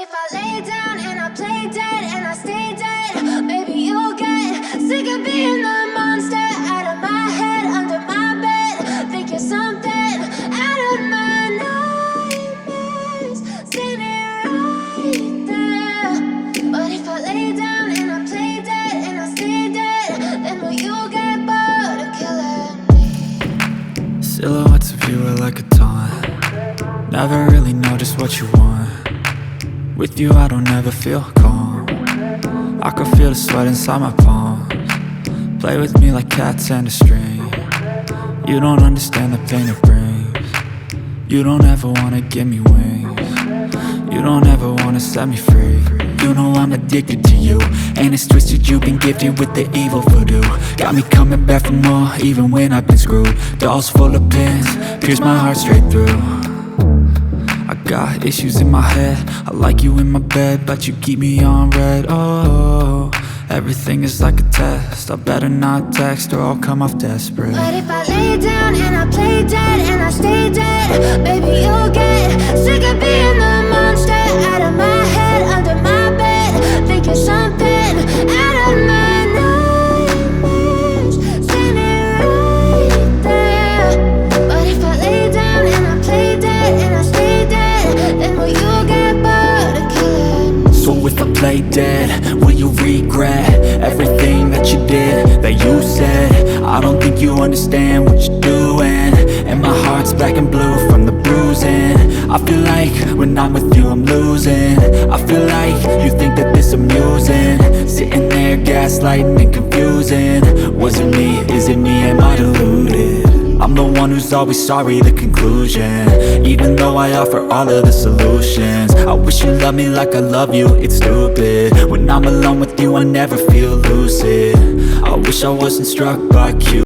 if I lay down and I play dead and I stay dead, maybe you'll get sick of being the monster out of my head, under my bed. Think you're something out of my nightmares, standing right there. But if I lay down and I play dead and I stay dead, then will you get bored of killing me? Silhouettes of you are like a taunt. Never really know just what you want. With you I don't ever feel calm. I can feel the sweat inside my palms. Play with me like cats and a string. You don't understand the pain it brings. You don't ever wanna give me wings. You don't ever wanna set me free. You know I'm addicted to you, and it's twisted, you've been gifted with the evil voodoo. Got me coming back for more, even when I've been screwed. Dolls full of pins, pierce my heart straight through. I got issues in my head, I like you in my bed, but you keep me on red. Oh, everything is like a test, I better not text or I'll come off desperate. But if I lay down and I play dead and I stay dead, baby you'll get sick of being the monster out of my head, under my bed. Think you're something out of my nightmares, standing right there. But if I lay down and I play dead and I stay dead, then will you get bored of killing me? So if I play dead, will you regret everything that you did, that you said? I don't think you understand what you're doing, and my heart's black and blue from the bruising. I feel like when I'm with you I'm losing. I feel like you think that this amusing, sitting there gaslighting and confusing. Was it me? Is it me? Am I deluded? I'm the one who's always sorry, the conclusion. Even though I offer all of the solutions, I wish you loved me like I love you, it's stupid. When I'm alone with you I never feel lucid. I wish I wasn't struck by Q.